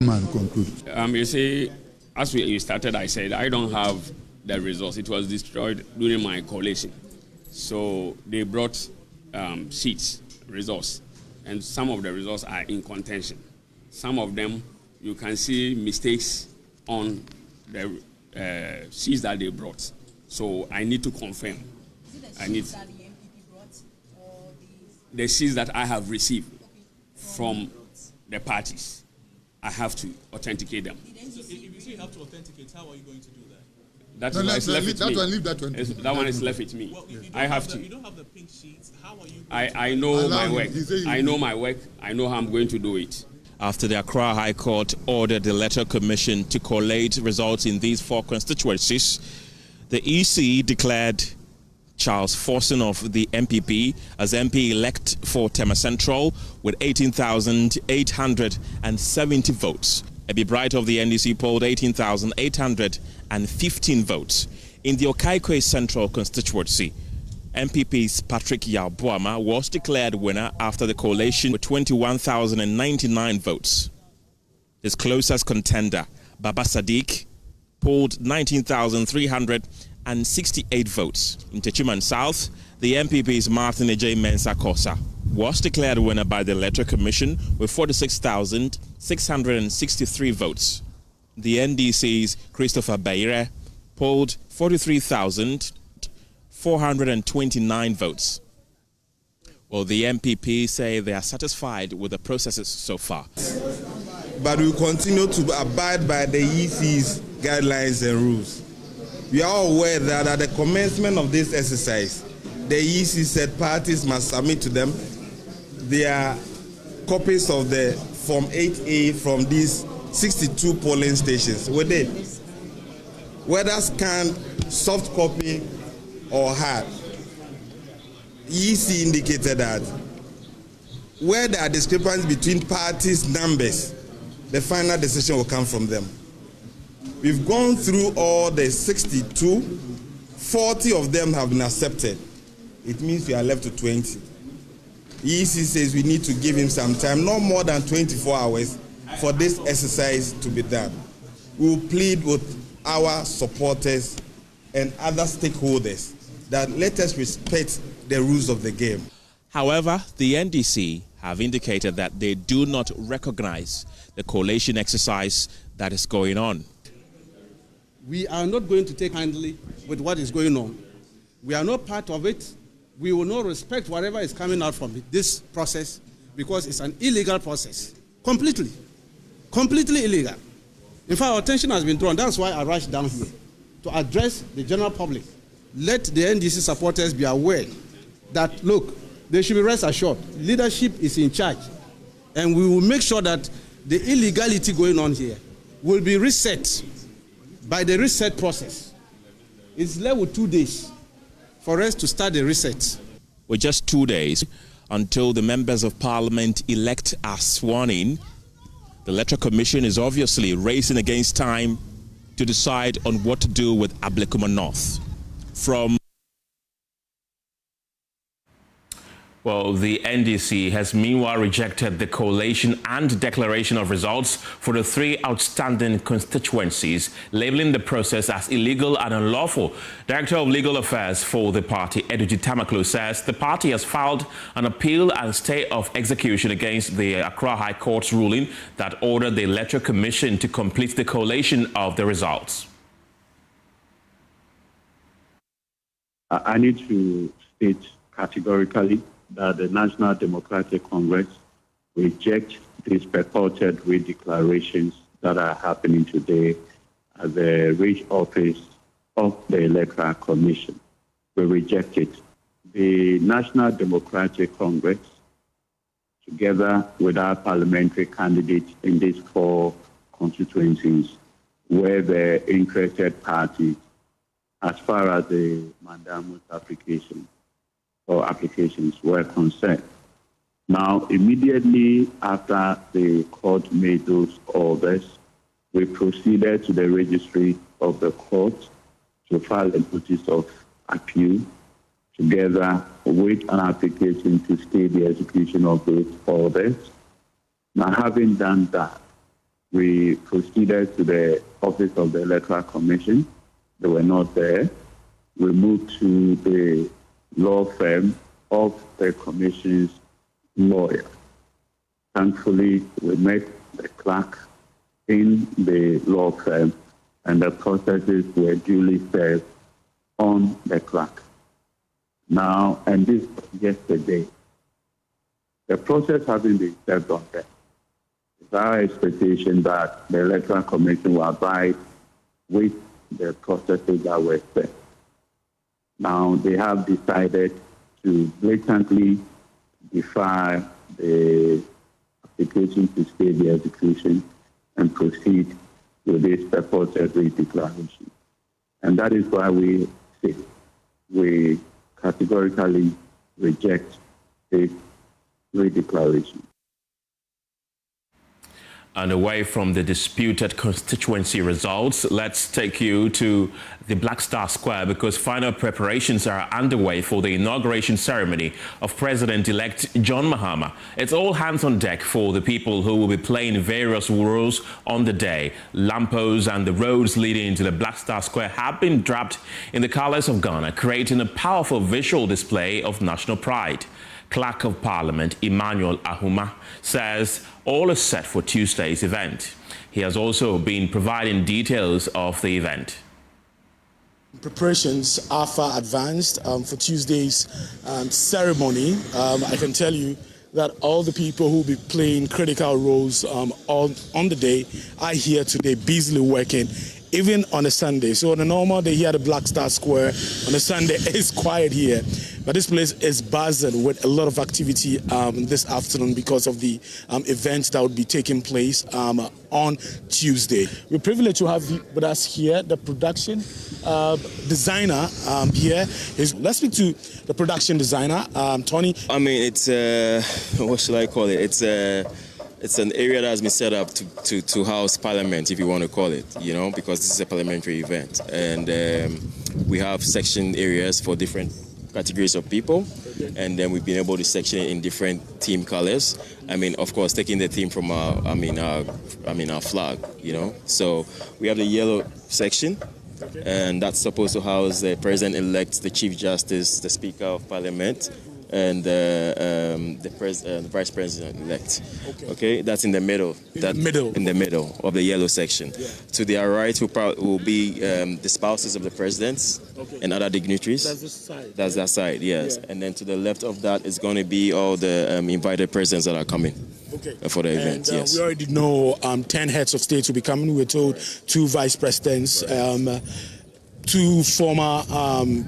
Conclude. You see, as we started, I said I don't have the results. It was destroyed during my collation. So they brought sheets, results, and some of the results are in contention. Some of them, you can see mistakes on the sheets that they brought. So I need to confirm. Is it the sheets that the MPP brought, or the sheets that I have received from the parties? I have to authenticate them. So if you say you have to authenticate, how are you going to do that? That one is left with me. Leave that one. That one is left with me. Well, I have to. You don't have the pink sheets. How are you? I know my work. I know my work. I know how I'm going to do it. After the Accra High Court ordered the Electoral Commission to collate results in these 4 constituencies, the EC declared Charles Forson of the MPP as MP-elect for Tema Central with 18,870 votes. Ebi Bright of the NDC polled 18,815 votes. In the Okaikwe Central constituency, MPP's Patrick Yabuama was declared winner after the collation with 21,099 votes. His closest contender, Baba Sadiq, polled 19,368 votes. In Techiman South, the MPP's Martin J. Mensah Kosa was declared winner by the Electoral Commission with 46,663 votes. The NDC's Christopher Bayre polled 43,429 votes. Well, the MPP say they are satisfied with the processes so far. But we continue to abide by the EC's guidelines and rules. We are aware that at the commencement of this exercise, the EC said parties must submit to them their copies of the Form 8A from these 62 polling stations. We did. Whether scanned, soft copy, or hard. EC indicated that where there are discrepancies between parties' numbers, the final decision will come from them. We've gone through all the 62, 40 of them have been accepted. It means we are left to 20. EC says we need to give him some time, not more than 24 hours, for this exercise to be done. We will plead with our supporters and other stakeholders that let us respect the rules of the game. However, the NDC have indicated that they do not recognize the collation exercise that is going on. We are not going to take kindly with what is going on. We are not part of it. We will not respect whatever is coming out from this process because it's an illegal process. Completely illegal. In fact, our attention has been drawn. That's why I rushed down here to address the general public. Let the NDC supporters be aware that, look, they should be rest assured. Leadership is in charge. And we will make sure that the illegality going on here will be reset by the reset process. It's left with 2 days for us to start the reset. With just 2 days until the members of parliament elect are sworn in, the Electoral Commission is obviously racing against time to decide on what to do with Ablekuma North. Well, the NDC has meanwhile rejected the collation and declaration of results for the 3 outstanding constituencies, labeling the process as illegal and unlawful. Director of Legal Affairs for the party, Eduji Tamaklo, says the party has filed an appeal and stay of execution against the Accra High Court's ruling that ordered the Electoral Commission to complete the collation of the results. I need to state categorically that the National Democratic Congress reject these purported redeclarations that are happening today at the rich office of the Electoral Commission. We reject it. The National Democratic Congress, together with our parliamentary candidates in these 4 constituencies, were the interested parties as far as the mandamus application or applications were concerned. Now, immediately after the court made those orders, we proceeded to the registry of the court to file a notice of appeal together with an application to stay the execution of those orders. Now, having done that, We proceeded to the office of the Electoral Commission. They were not there. We moved to the law firm of the Commission's lawyer. Thankfully, we met the clerk in the law firm, and the processes were duly served on the clerk. Now, and this yesterday, the process hasn't been served on them. It's our expectation that the Electoral Commission will abide with the processes that were set. Now, they have decided to blatantly defy the application to stay the execution and proceed with this purported redeclaration. And that is why we say we categorically reject this redeclaration. And away from the disputed constituency results, let's take you to the Black Star Square because final preparations are underway for the inauguration ceremony of President-elect John Mahama. It's all hands on deck for the people who will be playing various roles on the day. Lampos and the roads leading into the Black Star Square have been draped in the colors of Ghana, creating a powerful visual display of national pride. Clerk of Parliament Emmanuel Ahuma says all is set for Tuesday's event. He has also been providing details of the event. Preparations are far advanced for Tuesday's ceremony. I can tell you that all the people who will be playing critical roles on the day are here today, busily working, even on a Sunday. So on a normal day here at the Black Star Square, on a Sunday, it's quiet here. But this place is buzzing with a lot of activity this afternoon because of the events that would be taking place on Tuesday. We're privileged to have with us here the production designer here. Let's speak to the production designer, Tony. I mean, it's what should I call it? It's an area that has been set up to house Parliament, if you want to call it, you know, because this is a parliamentary event. And we have section areas for different categories of people. And then we've been able to section it in different theme colors. I mean, of course, taking the theme from our flag, you know. So we have the yellow section. And that's supposed to house the President-elect, the Chief Justice, the Speaker of Parliament, and the Vice President-elect. Okay, that's in the middle. In the middle of the yellow section. Yeah. To their right will be the spouses of the presidents and other dignitaries. That's the side. That's that side, yes. Yeah. And then to the left of that is going to be all the invited presidents that are coming. For the event, yes. We already know 10 heads of state will be coming. We're told 2 vice presidents, 2 former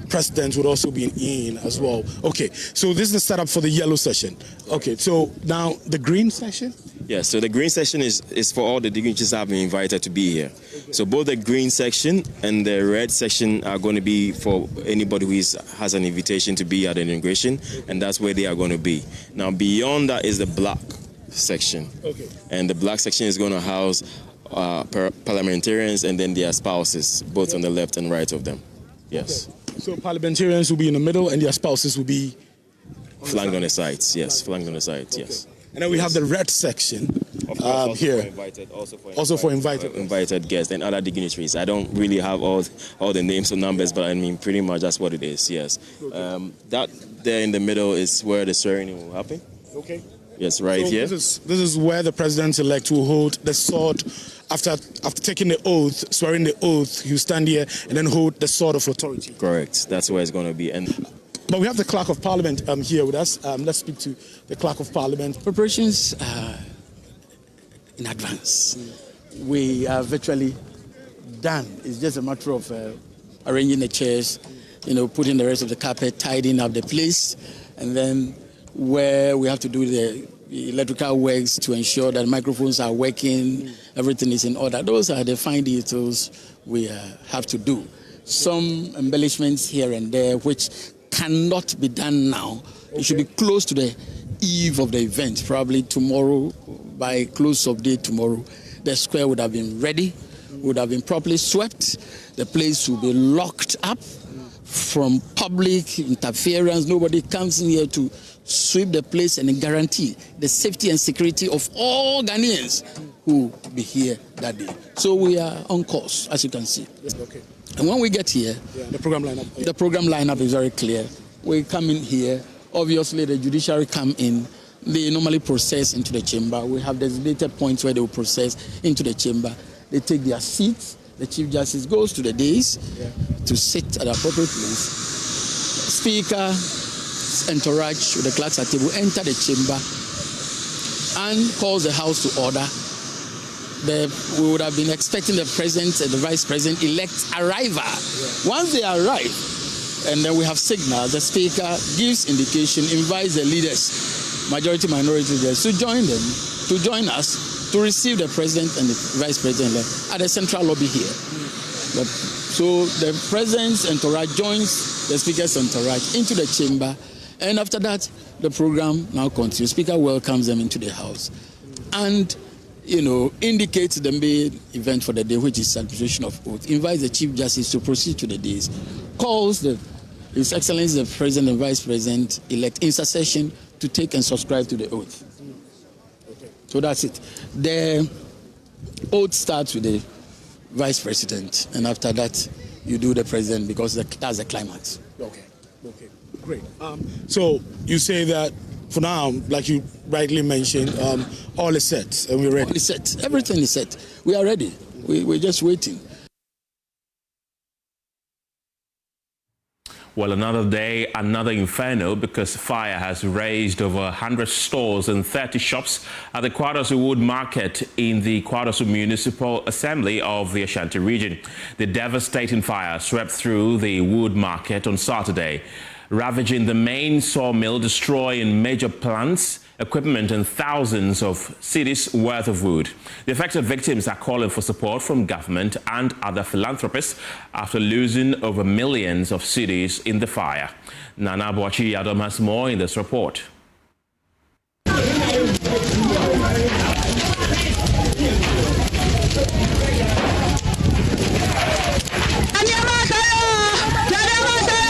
presidents would also be in as well. Okay, so this is the setup for the yellow session. Okay, so now the green session? Yes, so the green section is for all the dignitaries that have been invited to be here. So both the green section and the red section are going to be for anybody who has an invitation to be at the inauguration, and that's where they are going to be. Now beyond that is the black section. Okay. And the black section is going to house parliamentarians and then their spouses, both on the left and right of them. Yes. Okay. So parliamentarians will be in the middle and their spouses will be flanked on the sides. Yes, flanked on the sides. Okay. Yes. And then we have the red section here. Also for invited guests and other dignitaries. I don't really have all the names or numbers, but I mean pretty much that's what it is. Yes. Okay. That there in the middle is where the ceremony will happen. Okay. Yes, right here. This is where the president-elect will hold the sword after taking the oath, swearing the oath. He'll stand here and then hold the sword of authority. Correct. That's where it's going to be. But we have the Clerk of Parliament here with us. Let's speak to the Clerk of Parliament. Preparations are in advance. We are virtually done. It's just a matter of arranging the chairs, putting the rest of the carpet, tidying up the place, and then where we have to do the electrical works to ensure that microphones are working, everything is in order. Those are the fine details we have to do. Some embellishments here and there which cannot be done now. It should be close to the eve of the event, probably tomorrow, by close of day tomorrow. The square would have been ready, would have been properly swept. The place will be locked up from public interference. Nobody comes in here to sweep the place and guarantee the safety and security of all Ghanaians who will be here that day. So we are on course, as you can see. Okay. And when we get here, the program lineup. The program lineup is very clear. We come in here. Obviously, the judiciary come in. They normally process into the chamber. We have designated points where they will process into the chamber. They take their seats. The Chief Justice goes to the dais to sit at the appropriate place. Speaker, entourage with the clerks at table enter the chamber and calls the House to order. We would have been expecting the President and the Vice President-elect arrival. Once they arrive, and then we have signals, the Speaker gives indication, invites the leaders, majority, minority leaders, to join us, to receive the President and the Vice President at the central lobby here. So the President's entourage joins the Speaker's entourage into the chamber, and after that, the program now continues. Speaker welcomes them into the House and, indicates the main event for the day, which is celebration of oath, invites the Chief Justice to proceed to the days, calls His Excellency the President and Vice President-elect in succession to take and subscribe to the oath. So that's it. The oath starts with the Vice President, and after that, you do the President because that's the climax. Okay, great. So you say that for now, like you rightly mentioned, all is set and we're ready. All is set. Everything is set. We are ready. We're just waiting. Well, another day, another inferno, because fire has razed over 100 stores and 30 shops at the Kwadoso Wood Market in the Kwadoso Municipal Assembly of the Ashanti region. The devastating fire swept through the wood market on Saturday, ravaging the main sawmill, destroying major plants, equipment and thousands of cedis worth of wood. The affected victims are calling for support from government and other philanthropists after losing over millions of cedis in the fire. Nana Boachi Yadom has more in this report.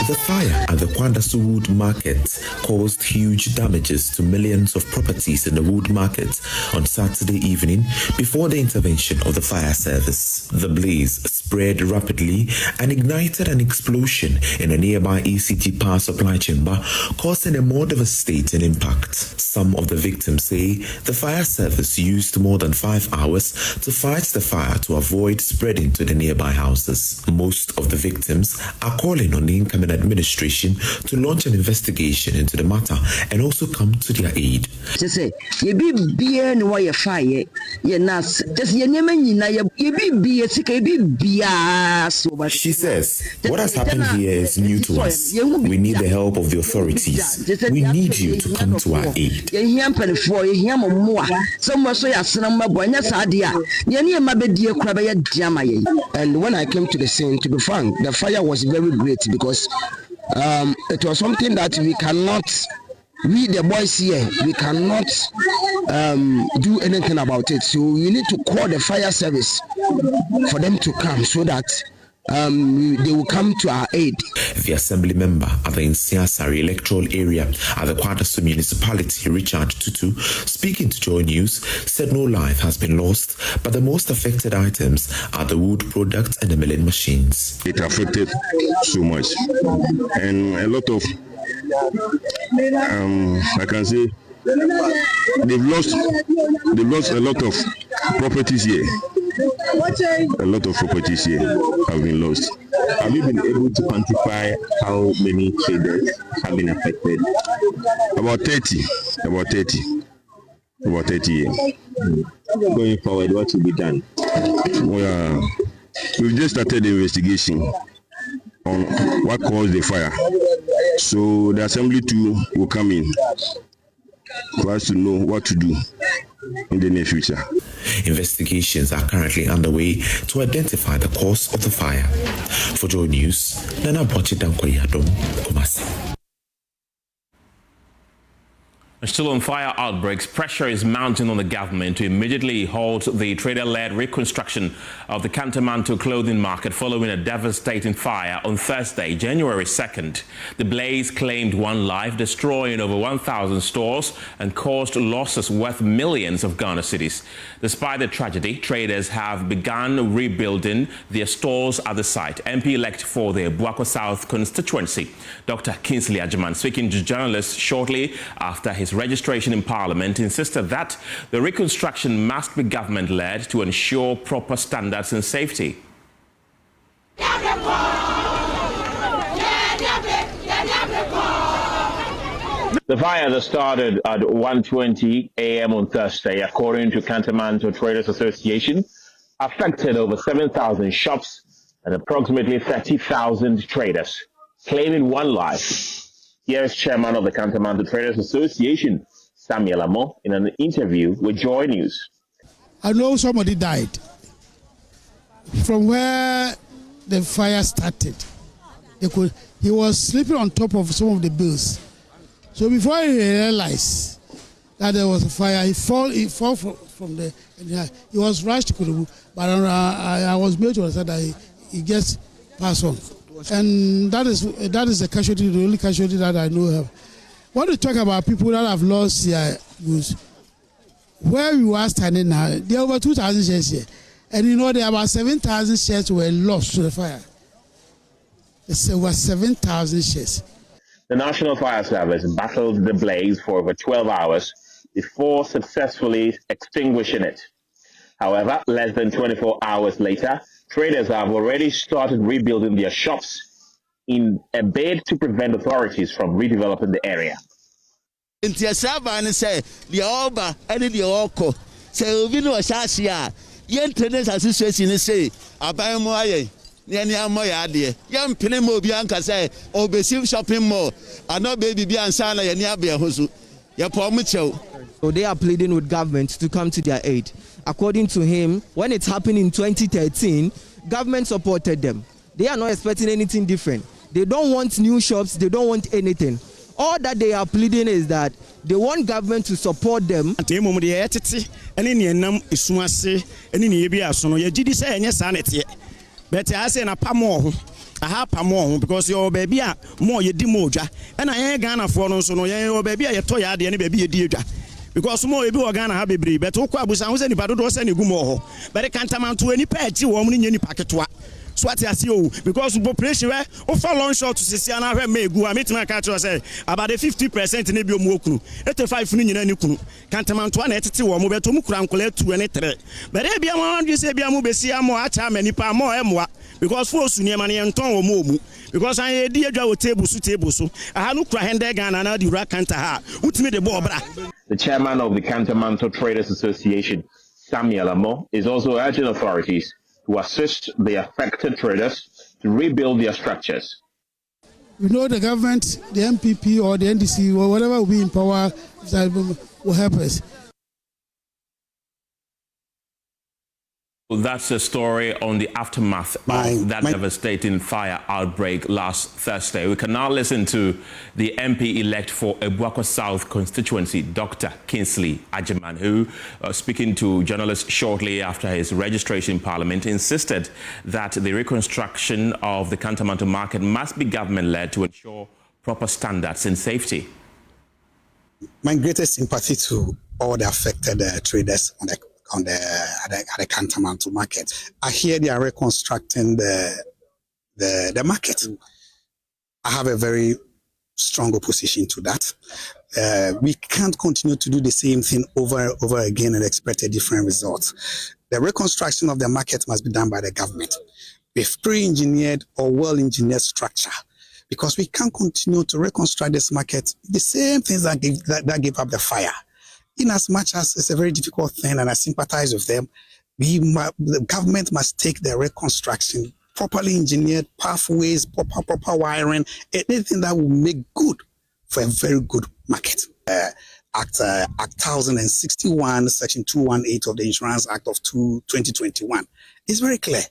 The fire at the Kwadoso Wood Market caused huge damages to millions of properties in the wood market on Saturday evening before the intervention of the fire service. The blaze spread rapidly and ignited an explosion in a nearby ECT power supply chamber, causing a more devastating impact. Some of the victims say the fire service used more than 5 hours to fight the fire to avoid spreading to the nearby houses. Most of the victims are calling on the incoming administration to launch an investigation into the matter and also come to their aid. She says, what has happened here is new to us. We need the help of the authorities. We need you to come to our aid. And when I came to the scene, to be frank, the fire was very great because it was something that we the boys here, we cannot do anything about it. So you need to call the fire service for them to come so that they will come to our aid. The assembly member at the Nsiasari electoral area at the Kwadoso municipality, Richard Tutu, speaking to JoyNews, said no life has been lost, but the most affected items are the wood products and the milling machines. It affected so much, and a lot of I can say they've lost a lot of properties here. A lot of properties here have been lost. Have you been able to quantify how many traders have been affected? About 30 years. Going forward, what will be done? We've just started the investigation on what caused the fire. So the assembly too will come in for us to know what to do in the near future. Investigations are currently underway to identify the cause of the fire. For JoyNews, Nana Boachi Yadom, Kumasi. Still on fire outbreaks, pressure is mounting on the government to immediately halt the trader-led reconstruction of the Kantamanto clothing market following a devastating fire on Thursday, January 2nd. The blaze claimed one life, destroying over 1,000 stores and caused losses worth millions of Ghana cedis. Despite the tragedy, traders have begun rebuilding their stores at the site. MP-elect for the Buako South constituency, Dr. Kinsley Aiman, speaking to journalists shortly after his registration in Parliament, insisted that the reconstruction must be government-led to ensure proper standards and safety. The fire that started at 1:20 a.m. on Thursday, according to Kantamanto Traders Association, affected over 7,000 shops and approximately 30,000 traders, claiming one life. Here's chairman of the Kantamanto Traders Association, Samuel Amo, in an interview with JoyNews. I know somebody died from where the fire started. He was sleeping on top of some of the bills. So before he realized that there was a fire, he fall from the. He was rushed to Kurubu, but I was made to understand that he just passed on. And that is the casualty, the only casualty that I know of. When we talk about people that have lost their goods, where we are standing now, there are over 2,000 shares here. And you know, there are about 7,000 shares were lost to the fire. It's over 7,000 shares. The National Fire Service battled the blaze for over 12 hours before successfully extinguishing it. However, less than 24 hours later, traders have already started rebuilding their shops in a bid to prevent authorities from redeveloping the area. So they are pleading with government to come to their aid. According to him, when it happened in 2013, government supported them. They are not expecting anything different. They don't want new shops, they don't want anything. All that they are pleading is that they want government to support them. But I say na pamo aha pamo because your baby a more ye di moja and I Ghana for no so no your baby a to ya de ne baby ye di edwa because more ebi o Ghana ha bebre but wo kwa abusan wo se nipa dodo se ne gu mo ho but Kantamanto ani pa achi wo mo ne nipa ketewa so ati ase o because population we o for long short to sisi na hwe megu a metima ka tro say about the 50% ne bi o mu okunu 85 no nyina ni kunu Kantamanto na etete wo mo beto mu kura nkola 2 ne 3 but e bia mo wan say bia mo besi amo acha manipa mo emoa because for suni ma ne nton wo mo mu because an e di adwa wo table so aha no kura hende Ghana na di ura kanta ha utimi de bo obra. The chairman of the Kantamanto Traders Association, Samuel Amo, is also urging authorities to assist the affected traders to rebuild their structures. We know the government, the MPP or the NDC or whatever will be in power that will help us. That's a story on the aftermath of that devastating fire outbreak last Thursday. We can now listen to the MP-elect for Buako South constituency, Dr. Kinsley Aiman, who, speaking to journalists shortly after his registration in Parliament, insisted that the reconstruction of the Kantamanto market must be government-led to ensure proper standards and safety. My greatest sympathy to all the affected traders at the Kantamanto market. I hear they are reconstructing the market. I have a very strong opposition to that. We can't continue to do the same thing over and over again and expect a different result. The reconstruction of the market must be done by the government with pre-engineered or well-engineered structure, because we can't continue to reconstruct this market the same things that gave up the fire. In as much as it's a very difficult thing and I sympathize with them, the government must take the reconstruction, properly engineered pathways, proper wiring, anything that will make good for a very good market. Act 1061, Section 218 of the Insurance Act of 2021 is very clear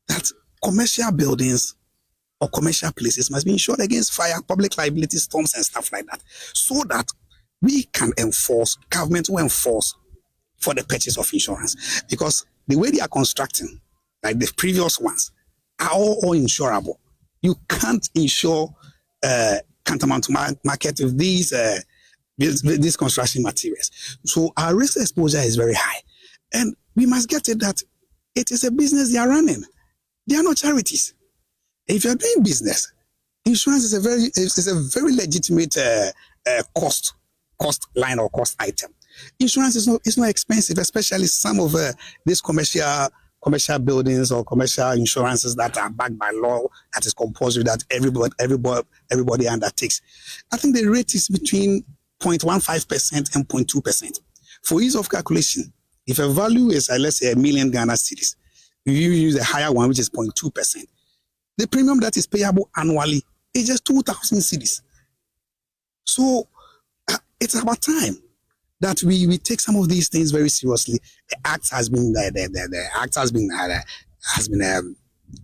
that commercial buildings or commercial places must be insured against fire, public liability, storms, and stuff like that, so that we can enforce, government will enforce for the purchase of insurance. Because the way they are constructing, like the previous ones, are all insurable. You can't insure tantamount to market with these construction materials. So our risk exposure is very high. And we must get it that it is a business they are running. They are not charities. If you are doing business, insurance is a very legitimate cost line or cost item. Insurance is not expensive, especially some of these commercial buildings or commercial insurances that are backed by law, that is compulsory, that everybody undertakes. I think the rate is between 0.15% and 0.2%. For ease of calculation, if a value is, let's say, 1 million Ghana cedis, you use a higher one, which is 0.2%. The premium that is payable annually is just 2,000 cedis. So it's about time that we take some of these things very seriously. The act has been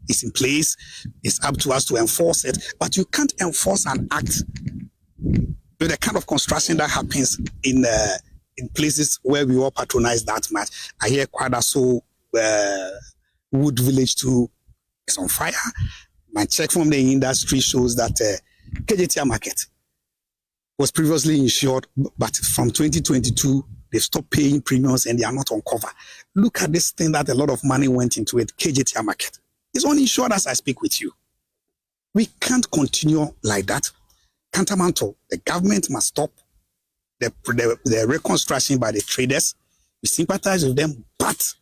is in place. It's up to us to enforce it. But you can't enforce an act with the kind of construction that happens in places where we all patronize that much. I hear Kwadaso Wood Village 2 is on fire. My check from the industry shows that KJTR Market was previously insured, but from 2022, they've stopped paying premiums and they are not on cover. Look at this thing that a lot of money went into it, KJTR Market. It's uninsured as I speak with you. We can't continue like that. Tantamount to the government must stop the reconstruction by the traders. We sympathize with them, but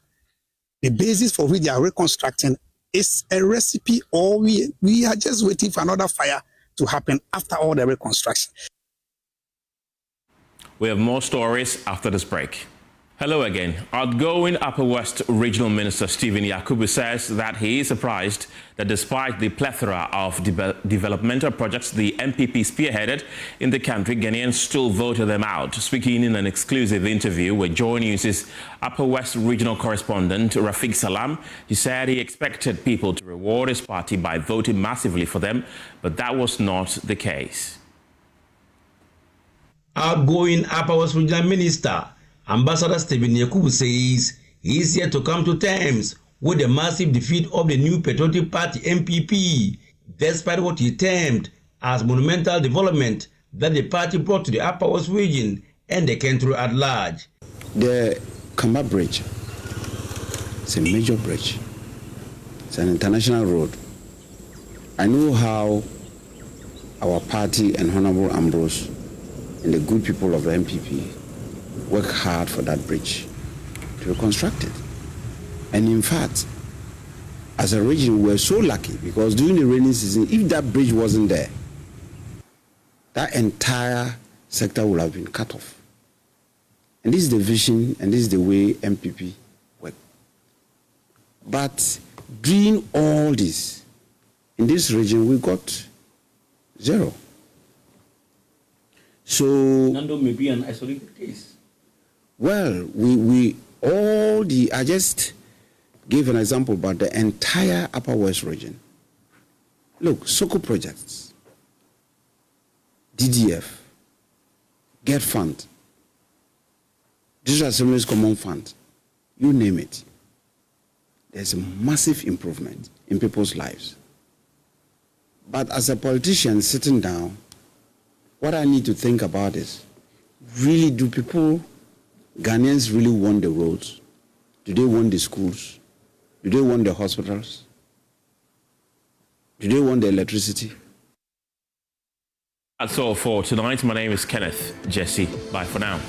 the basis for which they are reconstructing is a recipe, or we are just waiting for another fire to happen after all the reconstruction. We have more stories after this break. Hello again. Outgoing Upper West Regional Minister Stephen Yakubu says that he is surprised that despite the plethora of developmental projects the MPP spearheaded in the country, Ghanaians still voted them out. Speaking in an exclusive interview with JoyNews' Upper West Regional Correspondent Rafiq Salam, he said he expected people to reward his party by voting massively for them, but that was not the case. Outgoing Upper West Regional Minister Ambassador Stephen Yakubu says he is here to come to terms with the massive defeat of the New Patriotic Party MPP, despite what he termed as monumental development that the party brought to the Upper West region and the country at large. The Kamba Bridge is a major bridge. It's an international road. I know how our party and Honorable Ambrose and the good people of the MPP work hard for that bridge to reconstruct it. And in fact, as a region, we were so lucky because during the rainy season, if that bridge wasn't there, that entire sector would have been cut off. And this is the vision and this is the way MPP work. But doing all this, in this region, we got zero. So Nando may be an isolated case. Well, I just gave an example about the entire Upper West region. Look, Soko projects, DDF, Get Fund, District Assembly's Common Fund, you name it. There's a massive improvement in people's lives. But as a politician sitting down, what I need to think about is, really, do Ghanaians really want the roads? Do they want the schools? Do they want the hospitals? Do they want the electricity? That's all for tonight. My name is Kenneth Jesse. Bye for now.